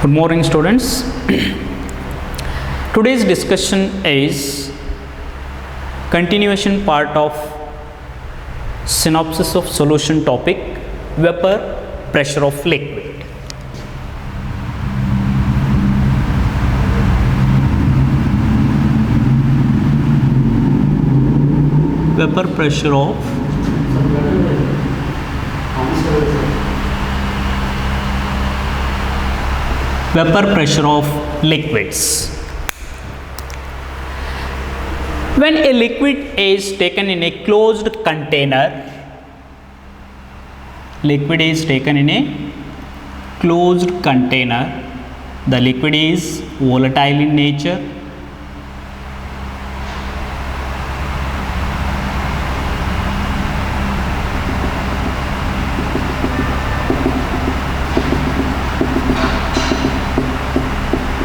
Good morning, students. Today's discussion is continuation part of synopsis of solution topic, vapor pressure of liquid. Vapor pressure of liquids. When a liquid is taken in a closed container, the liquid is volatile in nature.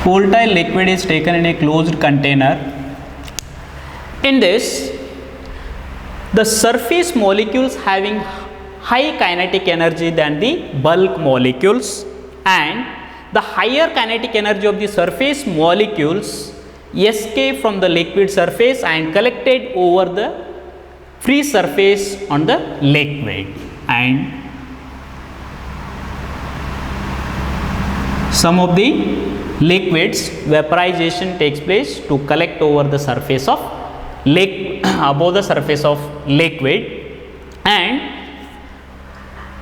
Volatile liquid is taken in a closed container. In this, the surface molecules having high kinetic energy than the bulk molecules, and the higher kinetic energy of the surface molecules escape from the liquid surface and collected over the free surface on the liquid, and some of the liquids vaporization takes place to collect over the surface of above the surface of liquid, and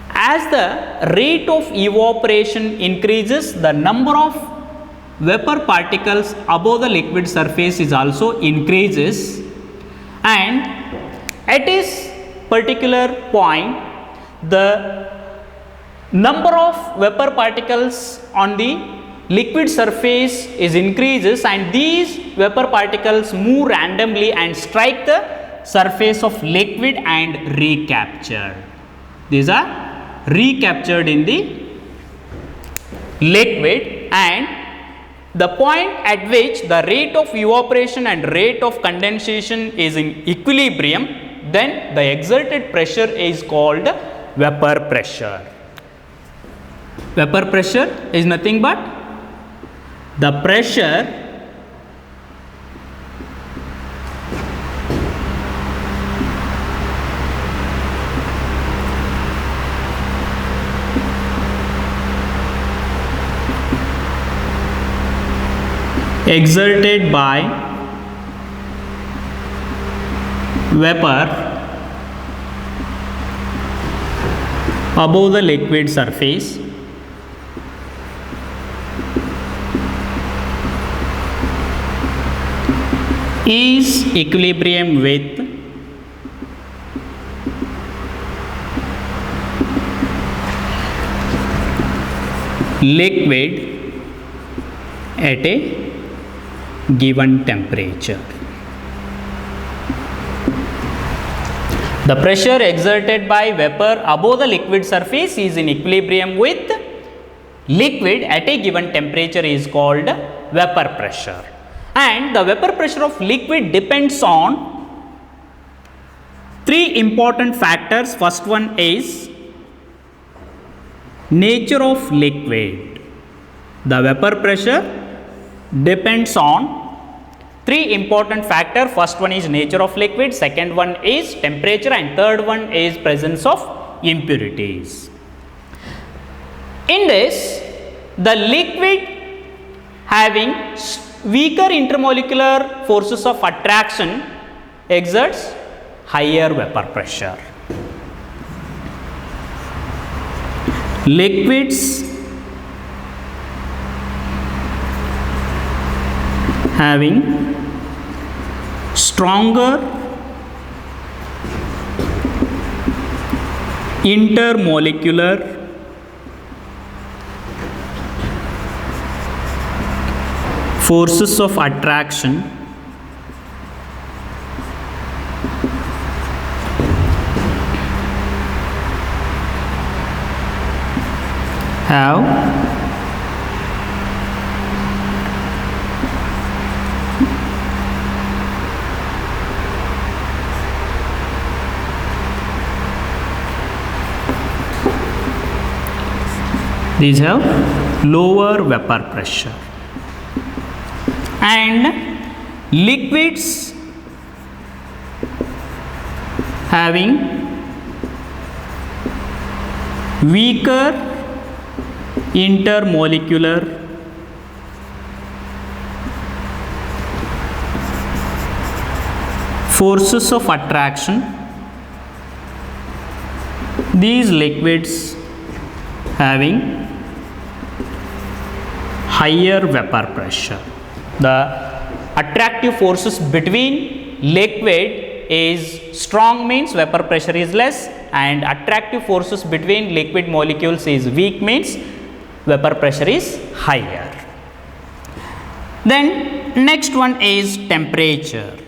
as the rate of evaporation increases, the number of vapor particles above the liquid surface is also increases, and at this particular point the number of vapor particles on the liquid surface is increases, and these vapor particles move randomly and strike the surface of liquid and recaptured. These are recaptured in the liquid, and the point at which the rate of evaporation and rate of condensation is in equilibrium, then the exerted pressure is called vapor pressure. Vapor pressure is nothing but the pressure exerted by vapor above the liquid surface is equilibrium with liquid at a given temperature. The pressure exerted by vapor above the liquid surface is in equilibrium with liquid at a given temperature is called vapor pressure. And the vapor pressure of liquid depends on three important factors. First one is nature of liquid. The vapor pressure depends on three important factors. First one is nature of liquid, second one is temperature, and third one is presence of impurities. In this, the liquid having weaker intermolecular forces of attraction exerts higher vapor pressure. Liquids having stronger intermolecular forces of attraction have these have lower vapor pressure, and liquids having weaker intermolecular forces of attraction, these liquids having higher vapor pressure. The attractive forces between liquid is strong, means vapor pressure is less, and attractive forces between liquid molecules is weak, means vapor pressure is higher. Then next one is temperature.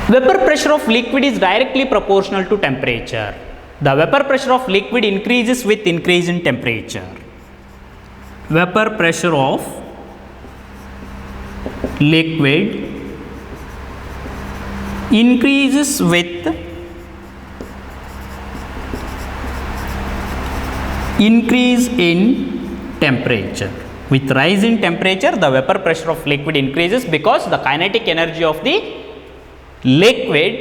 Vapor pressure of liquid is directly proportional to temperature. The vapor pressure of liquid increases with increase in temperature. Vapor pressure of liquid increases with increase in temperature. With rise in temperature, the vapor pressure of liquid increases because the kinetic energy of the liquid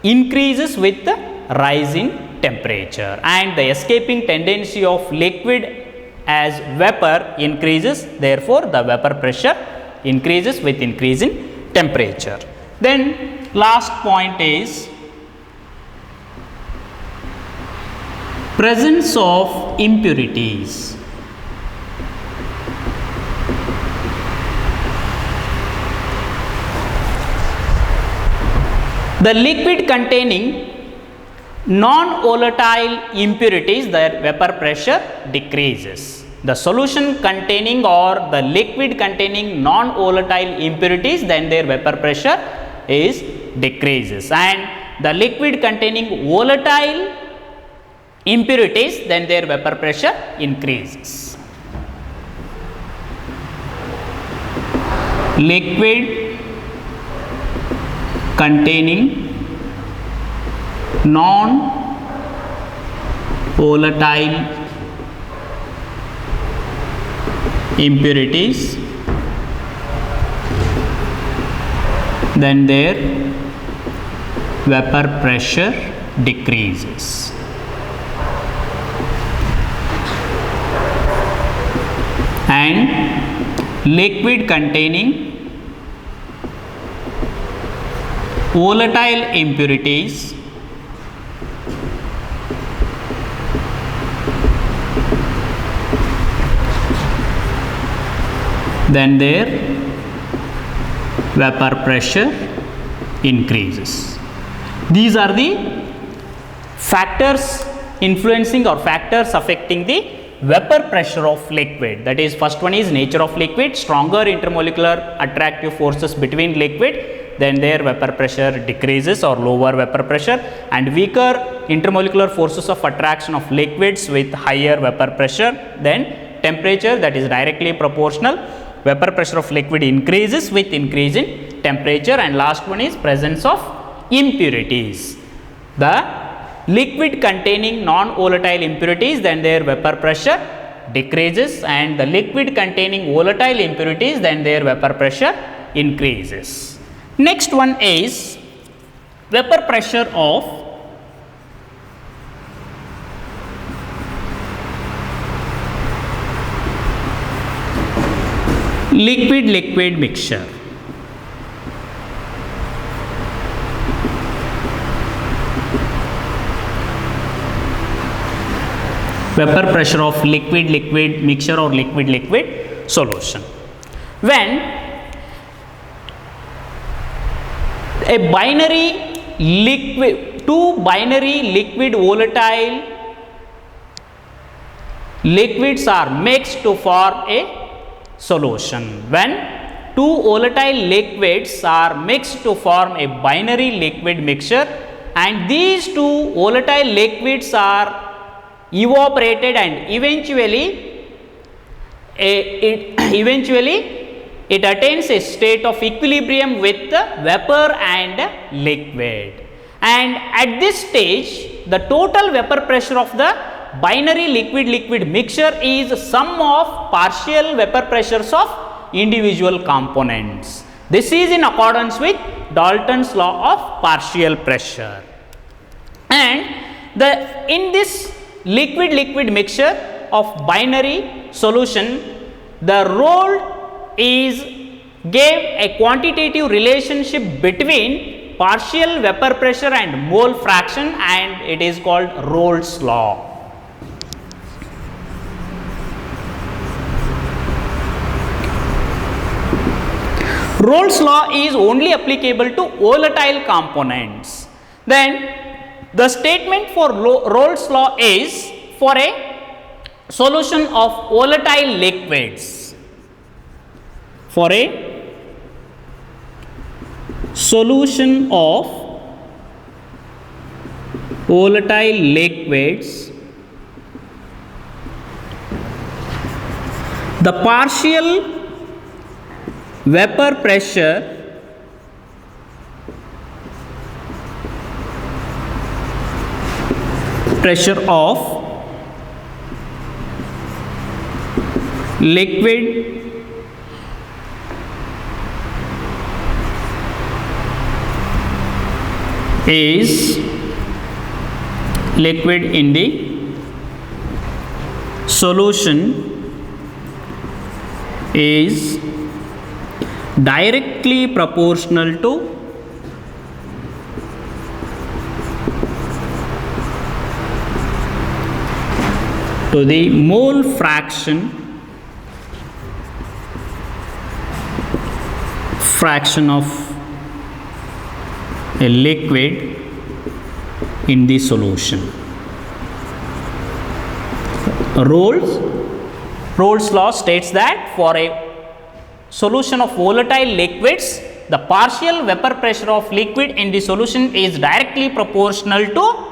increases with the rise in temperature, and the escaping tendency of liquid as vapor increases, therefore the vapor pressure increases with increase in temperature. Then last point is presence of impurities. The liquid containing non-volatile impurities, their vapor pressure decreases. The solution containing or the liquid containing non-volatile impurities, then their vapor pressure is decreases, and the liquid containing volatile impurities, then their vapor pressure increases. Liquid containing non-volatile impurities, then their vapor pressure decreases. And liquid containing volatile impurities, then their vapor pressure increases. These are the factors influencing or factors affecting the vapor pressure of liquid. That is, first one is nature of liquid, stronger intermolecular attractive forces between liquid, then their vapor pressure decreases or lower vapor pressure, and weaker intermolecular forces of attraction of liquids with higher vapor pressure, then temperature, that is directly proportional. Vapor pressure of liquid increases with increase in temperature, and last one is presence of impurities. The liquid containing non-volatile impurities, then their vapor pressure decreases, and the liquid containing volatile impurities, then their vapor pressure increases. Next one is vapor pressure of liquid-liquid mixture. Vapor pressure of liquid-liquid mixture or liquid-liquid solution. When a binary liquid, two binary liquid volatile liquids are mixed to form a solution. When two volatile liquids are mixed to form a binary liquid mixture, and these two volatile liquids are evaporated and eventually it attains a state of equilibrium with the vapor and liquid. And at this stage, the total vapor pressure of the binary liquid-liquid mixture is sum of partial vapor pressures of individual components. This is in accordance with Dalton's law of partial pressure. And in this liquid-liquid mixture of binary solution, the role is gave a quantitative relationship between partial vapor pressure and mole fraction, and it is called Rolle's law. Rolle's law is only applicable to volatile components. Then the statement for Rolle's law is for a solution of volatile liquids. For a solution of volatile liquids, the partial vapor pressure of liquid is liquid in the solution is directly proportional to the mole fraction of a liquid in the solution. Rolle's law states that for a solution of volatile liquids, the partial vapor pressure of liquid in the solution is directly proportional to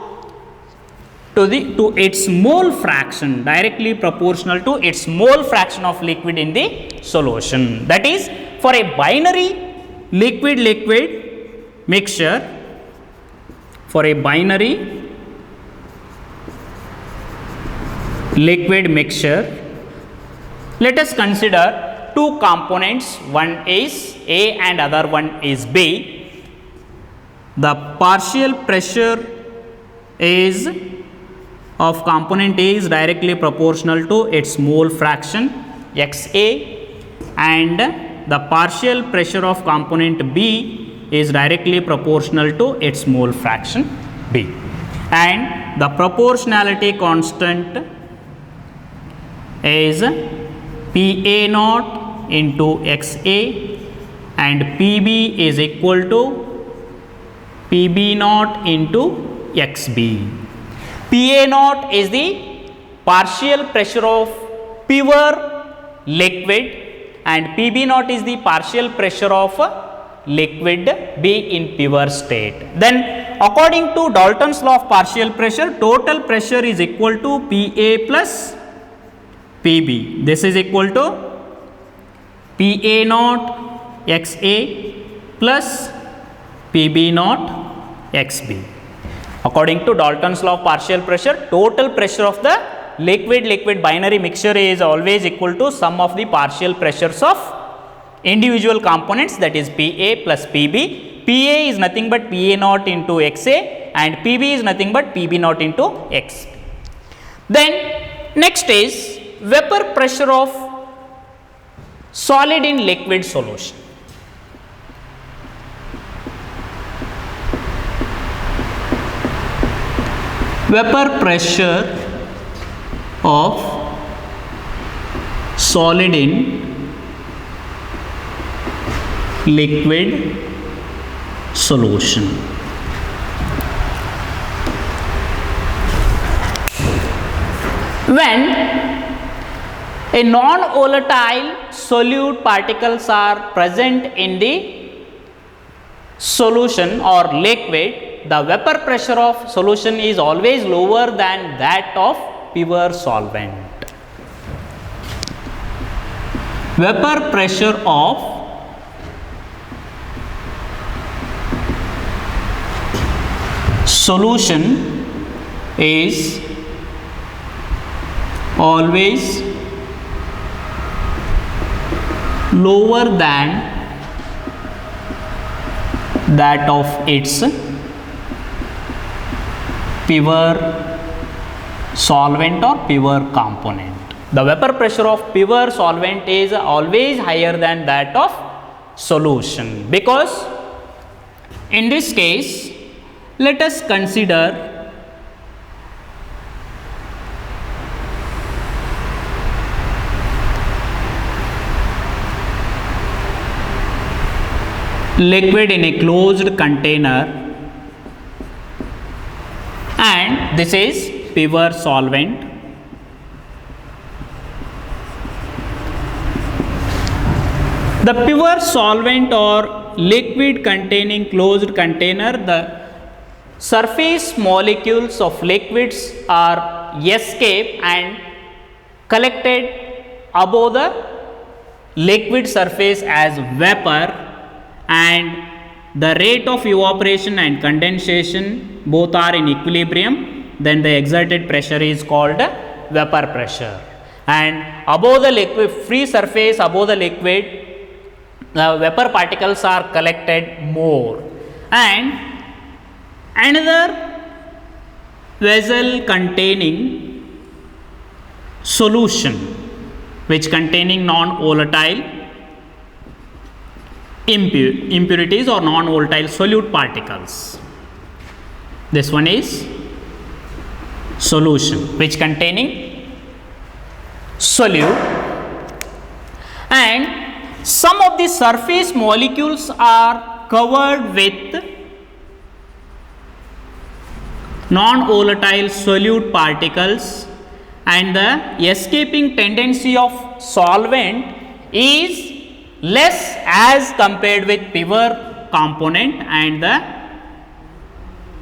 its mole fraction, directly proportional to its mole fraction of liquid in the solution. That is, for a binary liquid-liquid mixture, for a binary liquid mixture, let us consider two components, one is A and other one is B. The partial pressure is of component A is directly proportional to its mole fraction XA, and the partial pressure of component B is directly proportional to its mole fraction B, and the proportionality constant is PA naught into XA, and PB is equal to PB naught into XB. PA naught is the partial pressure of pure liquid and PB naught is the partial pressure of liquid B in pure state. Then according to Dalton's law of partial pressure, total pressure is equal to PA plus PB. This is equal to PA naught XA plus PB naught XB. According to Dalton's law of partial pressure, total pressure of the liquid-liquid binary mixture is always equal to sum of the partial pressures of individual components, that is PA plus PB. PA is nothing but PA naught into XA and PB is nothing but PB naught into XB. Then next is vapor pressure of solid in liquid solution. Vapor pressure of solid in liquid solution. When a non-volatile solute particles are present in the solution or liquid, the vapor pressure of solution is always lower than that of pure solvent. vapor pressure of solution is always lower than that of its pure solvent or pure component. The vapor pressure of pure solvent is always higher than that of solution, because in this case let us consider liquid in a closed container, and this is pure solvent. The pure solvent or liquid containing closed container, the surface molecules of liquids are escaped and collected above the liquid surface as vapor, and the rate of evaporation and condensation both are in equilibrium, then the exerted pressure is called vapor pressure. And above the liquid, free surface above the liquid, the vapor particles are collected more. And another vessel containing solution which containing non-volatile impurities or non-volatile solute particles. This one is solution which containing solute, and some of the surface molecules are covered with non-volatile solute particles, and the escaping tendency of solvent is less as compared with pure component, and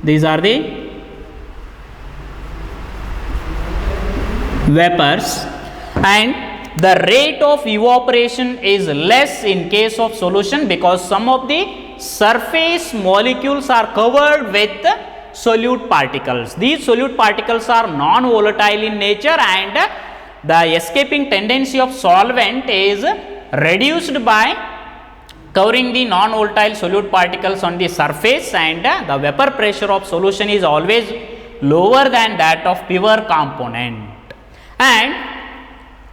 these are the vapors, and the rate of evaporation is less in case of solution, because some of the surface molecules are covered with solute particles. These solute particles are non-volatile in nature, and the escaping tendency of solvent is reduced by covering the non-volatile solute particles on the surface, and the vapor pressure of solution is always lower than that of pure component. And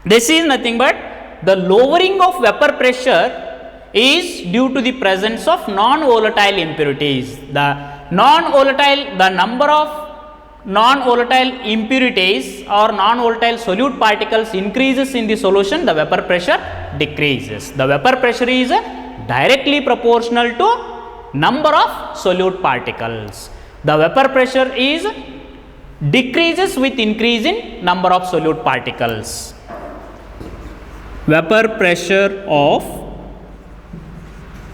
this is nothing but the lowering of vapor pressure is due to the presence of non-volatile impurities. The number of non-volatile impurities or non-volatile solute particles increases in the solution, the vapor pressure decreases. The vapor pressure is directly proportional to number of solute particles. The vapor pressure is decreases with increase in number of solute particles. Vapor pressure of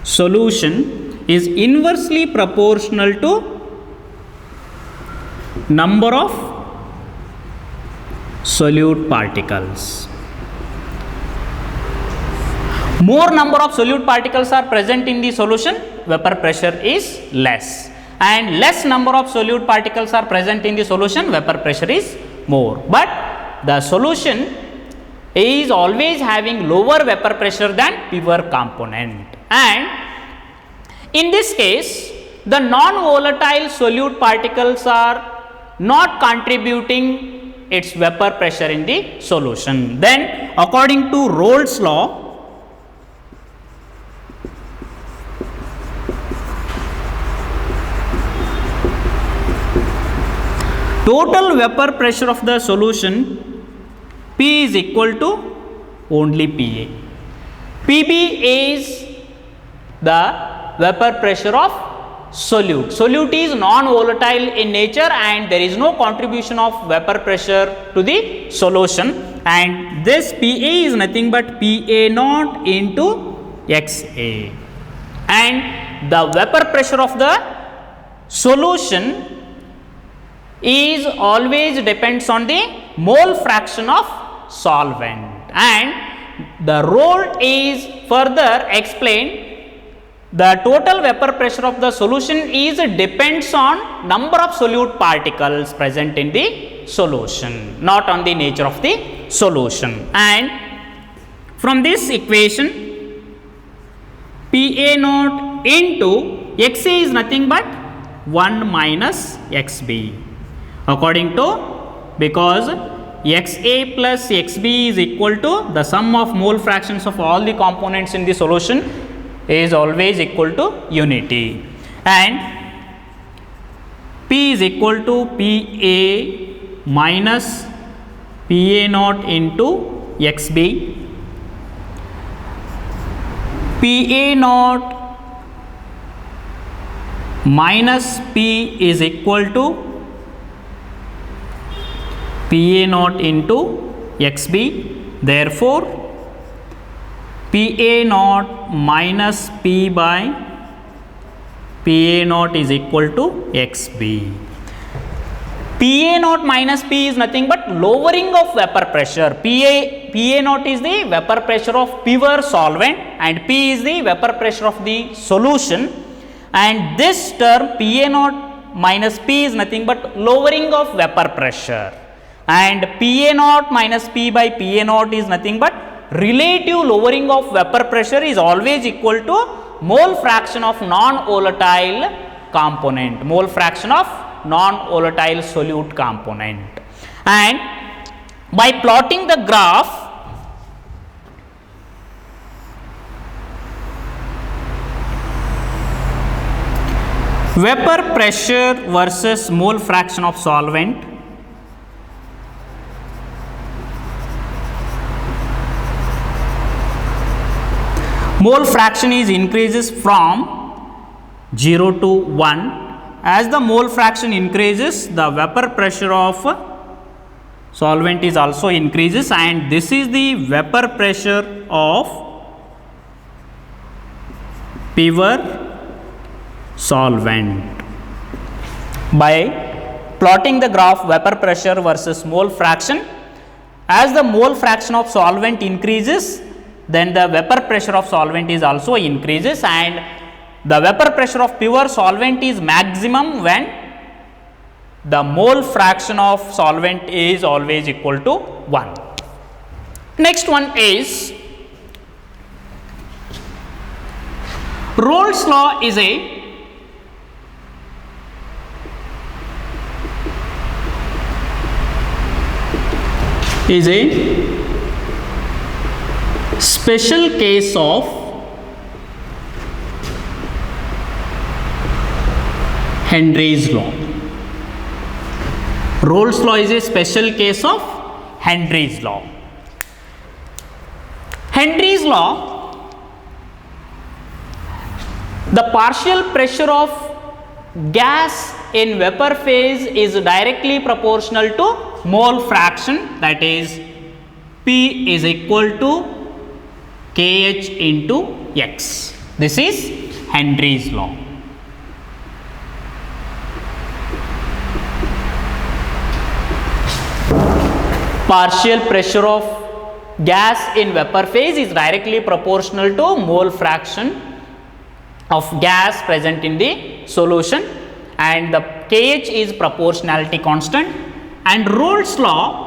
solution is inversely proportional to number of solute particles. More number of solute particles are present in the solution, vapor pressure is less, and less number of solute particles are present in the solution, vapor pressure is more. But the solution is always having lower vapor pressure than pure component, and in this case the non-volatile solute particles are not contributing its vapor pressure in the solution. Then according to Rolle's law, total vapor pressure of the solution P is equal to only PA. PB is the vapor pressure of solute. Solute is non-volatile in nature, and there is no contribution of vapor pressure to the solution, and this PA is nothing but PA naught into XA, and the vapor pressure of the solution is always depends on the mole fraction of solvent, and the role is further explained. The total vapor pressure of the solution is depends on number of solute particles present in the solution, not on the nature of the solution. And from this equation, PA naught into XA is nothing but 1 minus XB. According to, because XA plus XB is equal to the sum of mole fractions of all the components in the solution is always equal to unity, and P is equal to PA minus PA naught into XB. PA naught minus P is equal to PA naught into XB. Therefore, PA naught minus P by PA naught is equal to XB. PA naught minus P is nothing but lowering of vapor pressure. PA naught is the vapor pressure of pure solvent and P is the vapor pressure of the solution, and this term PA naught minus P is nothing but lowering of vapor pressure, and PA naught minus P by PA naught is nothing but relative lowering of vapor pressure is always equal to mole fraction of non-volatile component, mole fraction of non-volatile solute component. And by plotting the graph, vapor pressure versus mole fraction of solvent, mole fraction is increases from 0 to 1. As the mole fraction increases, the vapor pressure of solvent is also increases, and this is the vapor pressure of pure solvent. By plotting the graph vapor pressure versus mole fraction, as the mole fraction of solvent increases, then the vapor pressure of solvent is also increases, and the vapor pressure of pure solvent is maximum when the mole fraction of solvent is always equal to 1. Next one is Rolle's law is a special case of Henry's law. Rolle's law is a special case of Henry's law. Henry's law, the partial pressure of gas in vapor phase is directly proportional to mole fraction, that is P is equal to KH into X. This is Henry's law. Partial pressure of gas in vapor phase is directly proportional to mole fraction of gas present in the solution, and the KH is proportionality constant. And Rolle's law,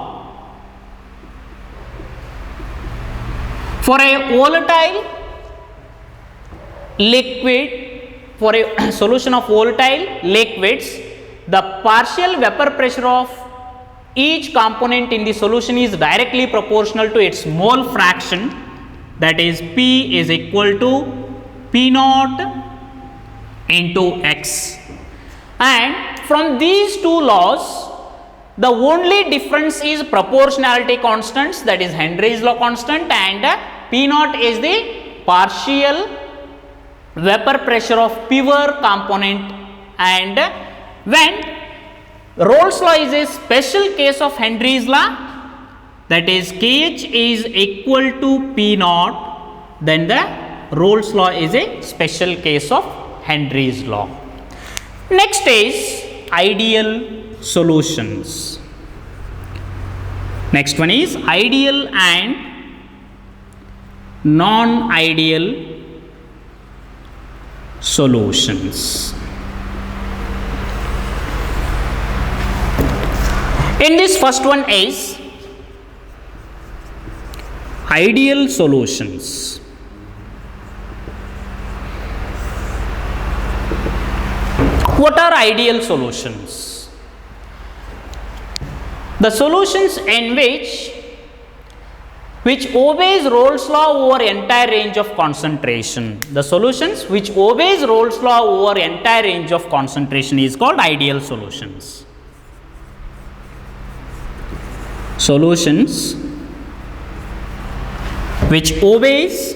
for a volatile liquid, for a solution of volatile liquids, the partial vapor pressure of each component in the solution is directly proportional to its mole fraction, that is P is equal to P naught into X. And from these two laws, the only difference is proportionality constants, that is Henry's law constant, and P naught is the partial vapor pressure of pure component. And when Rolle's law is a special case of Henry's law, that is KH is equal to P naught, then the Rolle's law is a special case of Henry's law. Next is ideal solutions. Next one is ideal and non-ideal solutions. In this first one is ideal solutions. What are ideal solutions? The solutions in which obeys Rolle's law over entire range of concentration. The solutions which obeys Rolle's law over entire range of concentration is called ideal solutions. Solutions which obeys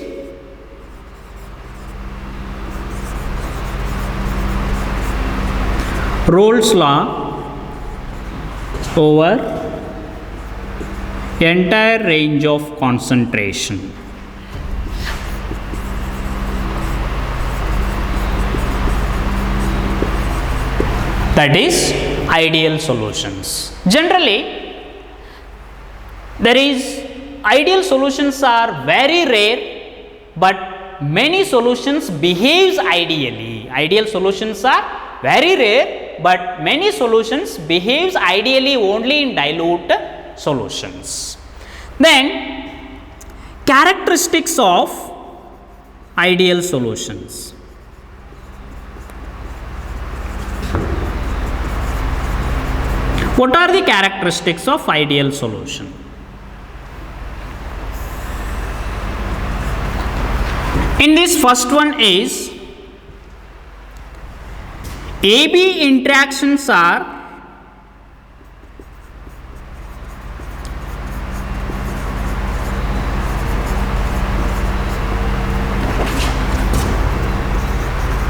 Rolle's law over entire range of concentration. That is ideal solutions. Generally, ideal solutions are very rare, but many solutions behaves ideally. Ideal solutions are very rare, but many solutions behaves ideally only in dilute solutions. Then characteristics of ideal solutions. What are the characteristics of ideal solution? In this first one is AB interactions are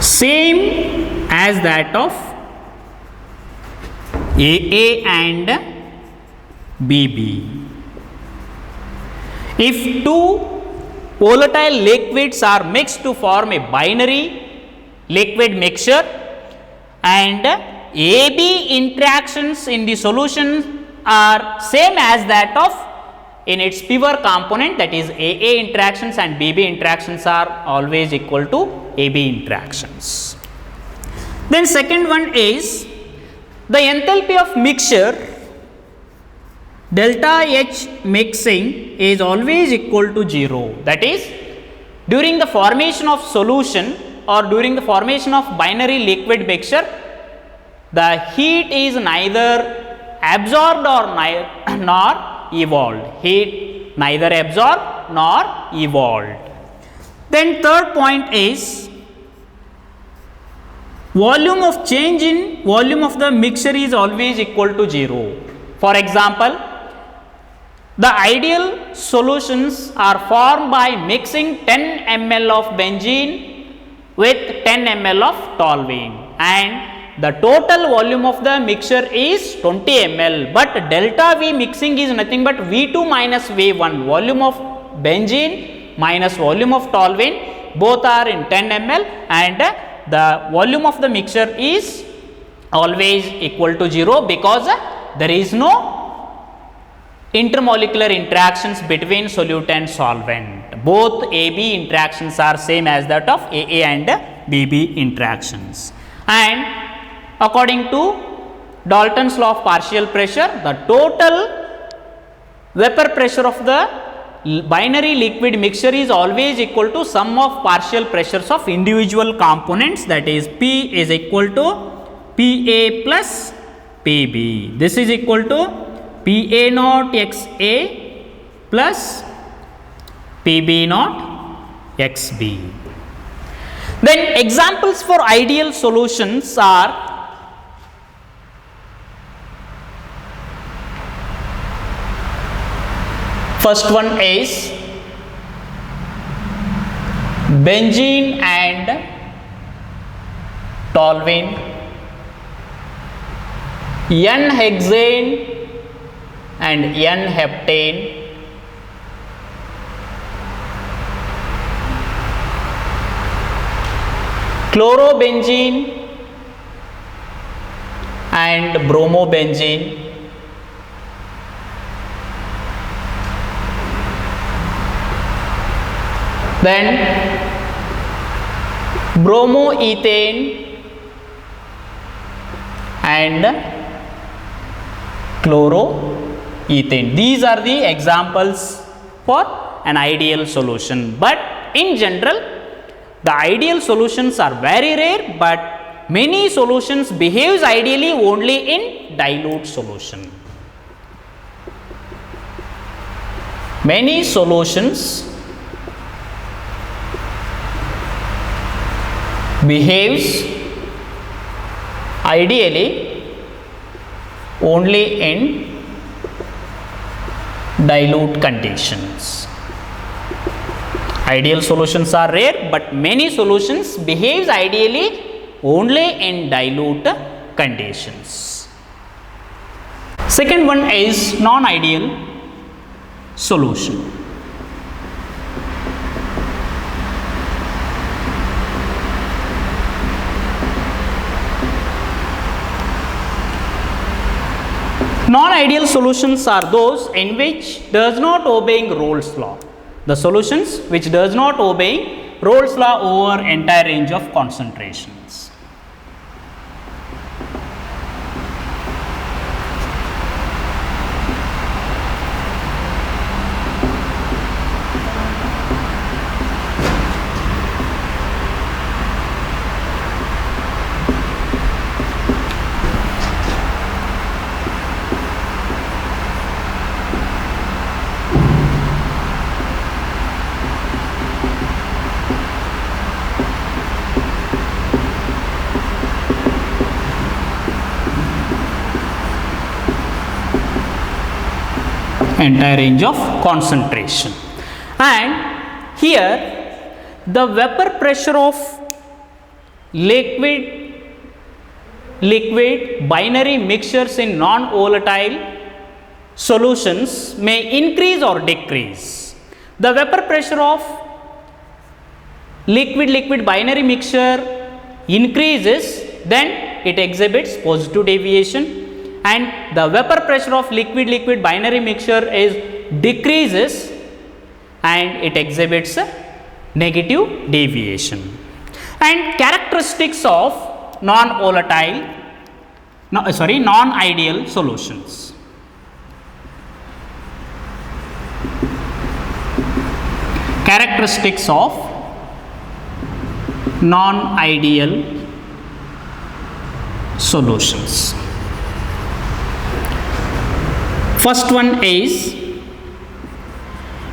same as that of AA and BB. If two volatile liquids are mixed to form a binary liquid mixture and AB interactions in the solution are same as that of in its pure component, that is AA interactions and BB interactions are always equal to AB interactions. Then second one is the enthalpy of mixture delta H mixing is always equal to 0. That is, during the formation of solution or during the formation of binary liquid mixture, the heat is neither absorbed or nor evolved. Heat neither absorbed nor evolved. Then third point is volume of change in volume of the mixture is always equal to 0. For example, the ideal solutions are formed by mixing 10 ml of benzene with 10 ml of toluene and the total volume of the mixture is 20 ml, but delta V mixing is nothing but V2 minus V1, volume of benzene minus volume of toluene, both are in 10 ml and the volume of the mixture is always equal to 0 because there is no intermolecular interactions between solute and solvent. Both AB interactions are same as that of AA and BB interactions. And according to Dalton's law of partial pressure, the total vapor pressure of the binary liquid mixture is always equal to sum of partial pressures of individual components, that is P is equal to PA plus PB. This is equal to PA naught XA plus PB naught XB. Then examples for ideal solutions are first one is benzene and toluene, N-hexane and N-heptane, chlorobenzene and bromobenzene, then bromoethane and chloroethane. These are the examples for an ideal solution, but in general the ideal solutions are very rare, but many solutions behaves ideally only in dilute solution. Many solutions behaves ideally only in dilute conditions. Ideal solutions are rare, but many solutions behaves ideally only in dilute conditions. Second one is non-ideal solution. Non-ideal solutions are those in which does not obeying Rolle's law. The solutions which does not obey Rolle's law over entire range of concentrations. Entire range of concentration, and here the vapor pressure of liquid binary mixtures in non-volatile solutions may increase or decrease. The vapor pressure of liquid binary mixture increases, then it exhibits positive deviation, and the vapor pressure of liquid binary mixture is decreases and it exhibits a negative deviation. And characteristics of non-ideal solutions. Characteristics of non-ideal solutions. First one is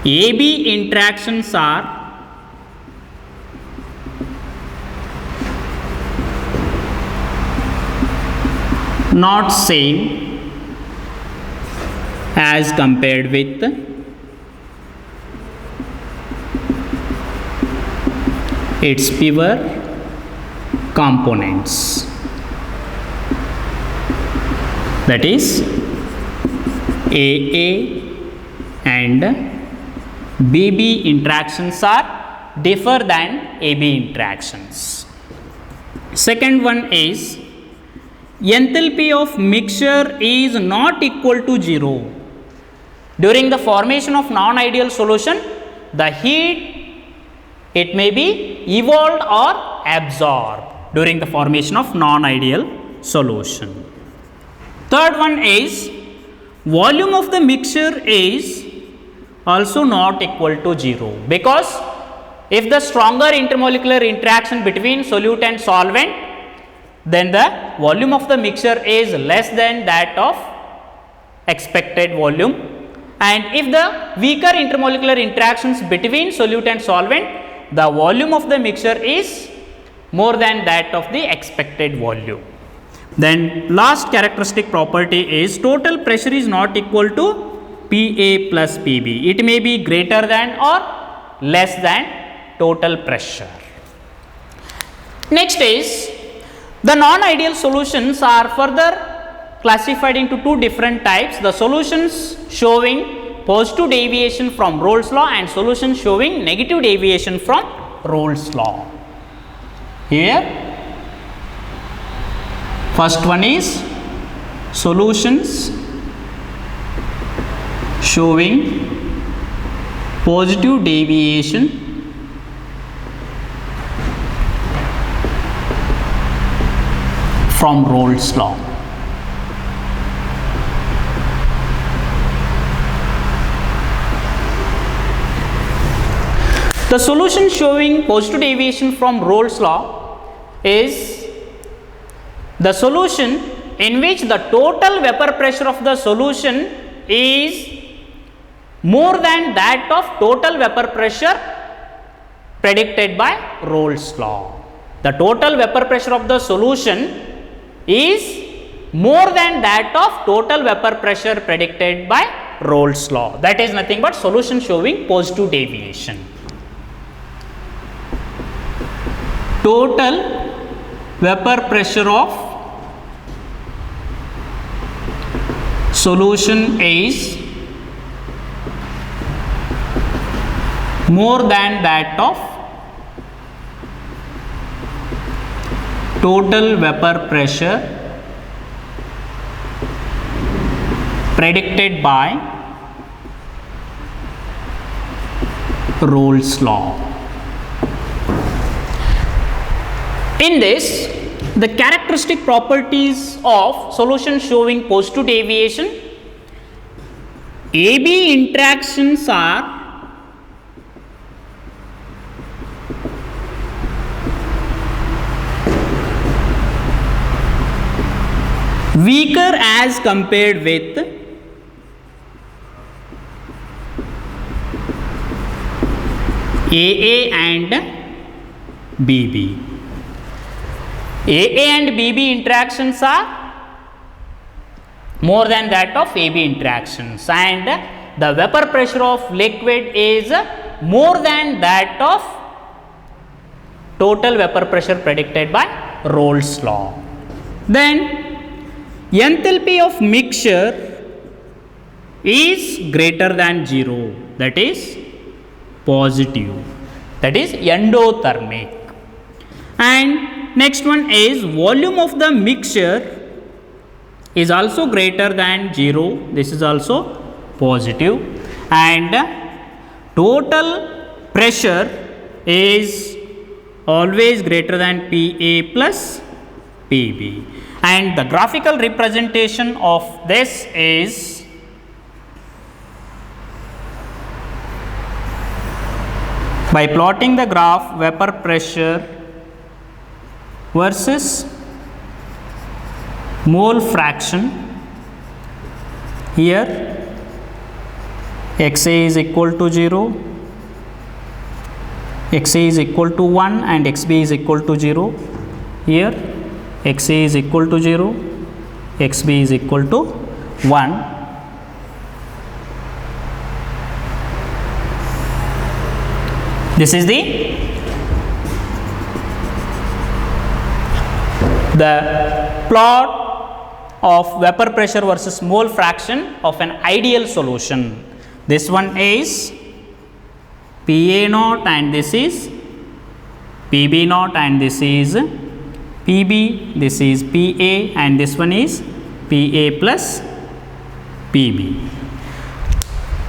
AB interactions are not same as compared with its pure components, that is AA and BB interactions are differ than AB interactions. Second one is enthalpy of mixture is not equal to 0. During the formation of non-ideal solution, the heat, it may be evolved or absorbed during the formation of non-ideal solution. Third one is volume of the mixture is also not equal to 0, because if the stronger intermolecular interaction between solute and solvent, then the volume of the mixture is less than that of expected volume, and if the weaker intermolecular interactions between solute and solvent, the volume of the mixture is more than that of the expected volume. Then last characteristic property is total pressure is not equal to PA plus PB. It may be greater than or less than total pressure. Next is the non-ideal solutions are further classified into two different types: the solutions showing positive deviation from Rolle's law and solutions showing negative deviation from Rolle's law. Here first one is solutions showing positive deviation from Rolle's law. The solution showing positive deviation from Rolle's law is the solution in which the total vapor pressure of the solution is more than that of total vapor pressure predicted by Rolle's law. The total vapor pressure of the solution is more than that of total vapor pressure predicted by Rolle's law. That is nothing but solution showing positive deviation. Total vapor pressure of solution is more than that of total vapor pressure predicted by Rolle's law. In this, the characteristic properties of solution showing positive deviation, AB interactions are weaker as compared with AA and BB. AA and BB interactions are more than that of AB interactions, and the vapor pressure of liquid is more than that of total vapor pressure predicted by Rolle's law. Then enthalpy of mixture is greater than 0, that is positive, that is endothermic. And next one is volume of the mixture is also greater than 0, this is also positive, and total pressure is always greater than PA plus PB, and the graphical representation of this is by plotting the graph vapor pressure versus mole fraction. Here XA is equal to 0, XA is equal to 1 and XB is equal to 0. Here XA is equal to 0, XB is equal to 1. This is the plot of vapor pressure versus mole fraction of an ideal solution. This one is PA naught and this is PB naught and this is PB, this is PA and this one is PA plus PB.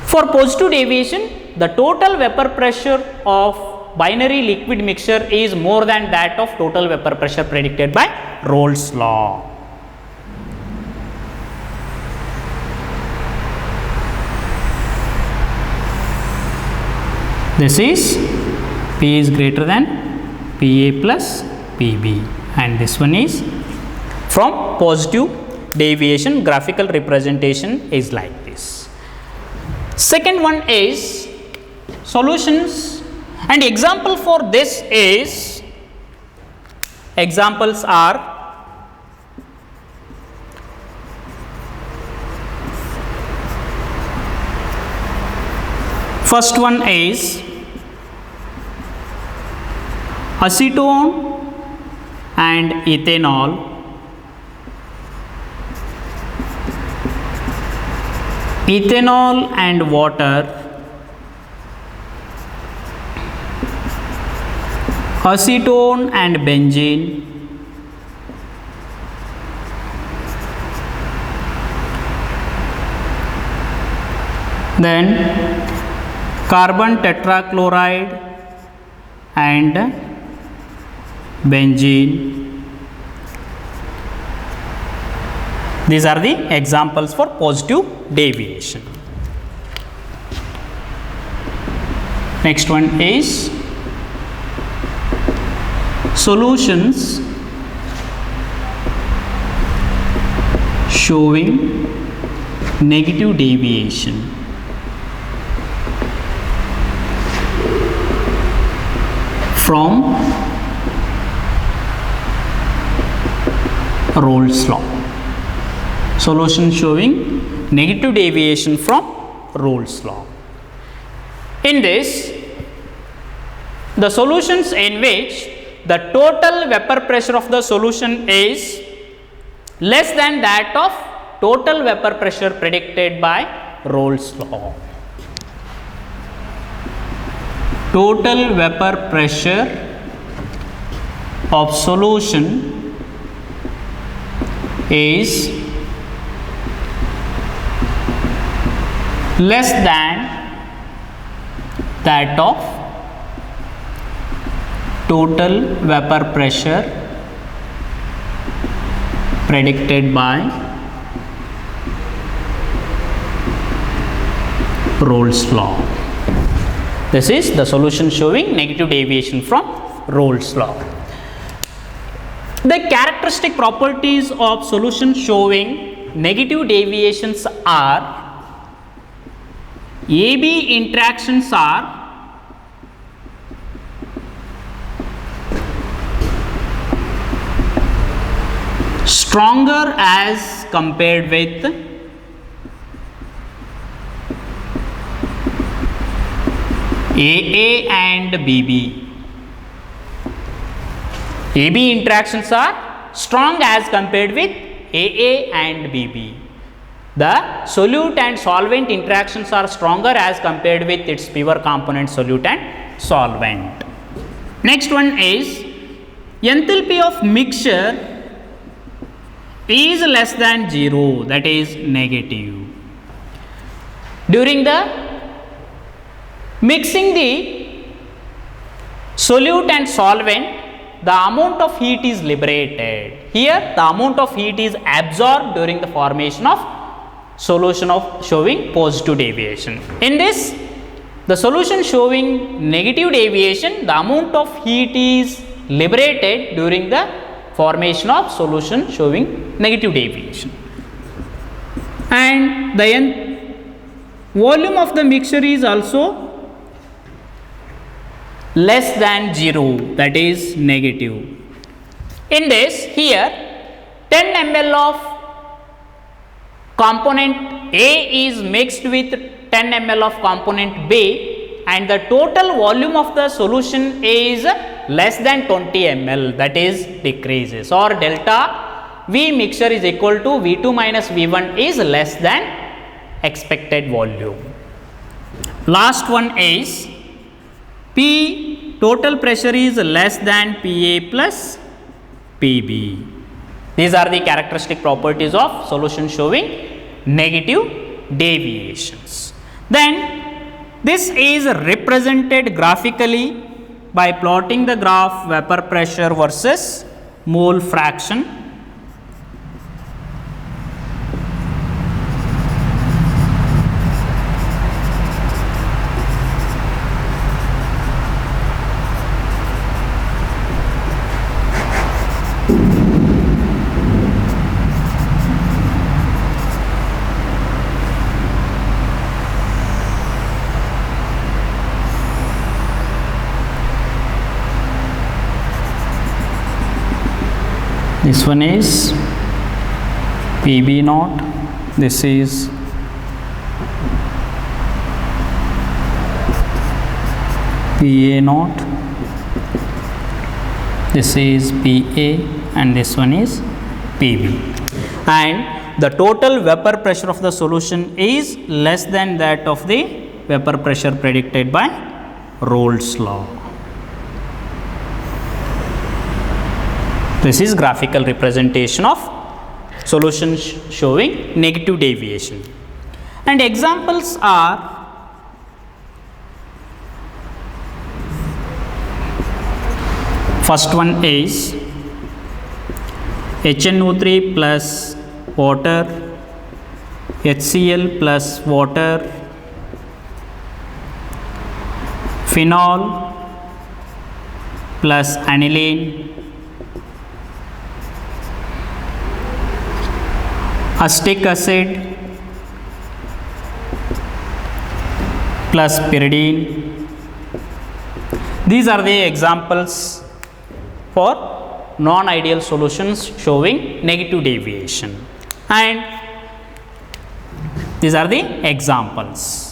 For positive deviation, the total vapor pressure of binary liquid mixture is more than that of total vapor pressure predicted by Rolle's law. This is P is greater than PA plus PB and this one is from positive deviation. Graphical representation is like this. Second one is solutions, and example for this is, examples are first one is acetone and ethanol, ethanol and water, acetone and benzene, then carbon tetrachloride and benzene, These are the examples for positive deviation. Next one is solutions showing negative deviation from Rolle's law. Solution showing negative deviation from Rolle's law. In this, the solutions in which the total vapor pressure of the solution is less than that of total vapor pressure predicted by Rolle's law. Total vapor pressure of solution is less than that of total vapor pressure predicted by Rolle's law. This is the solution showing negative deviation from Rolle's law. The characteristic properties of solution showing negative deviations are: AB interactions are stronger as compared with AA and BB. AB interactions are strong as compared with AA and BB. The solute and solvent interactions are stronger as compared with its pure component solute and solvent. Next one is enthalpy of mixture is less than 0, that is negative. During the mixing the solute and solvent, the amount of heat is liberated. Here the amount of heat is absorbed during the formation of solution of showing positive deviation. In this, the solution showing negative deviation, the amount of heat is liberated during the formation of solution showing negative deviation. And the volume of the mixture is also less than 0, that is negative. In this, here 10 ml of component A is mixed with 10 ml of component B, and the total volume of the solution is less than 20 ml, that is decreases, or delta V mixture is equal to V2 minus V1 is less than expected volume. Last one is P total pressure is less than PA plus PB. These are the characteristic properties of solution showing negative deviations. Then this is represented graphically by plotting the graph vapor pressure versus mole fraction. This one is PB naught, this is PA naught, this is PA, and this one is PB. And the total vapor pressure of the solution is less than that of the vapor pressure predicted by Rolle's law. This is graphical representation of solution showing negative deviation. And examples are first one is HNO3 plus water, HCl plus water, phenol plus aniline, acetic acid plus pyridine. These are the examples for non-ideal solutions showing negative deviation, and these are the examples.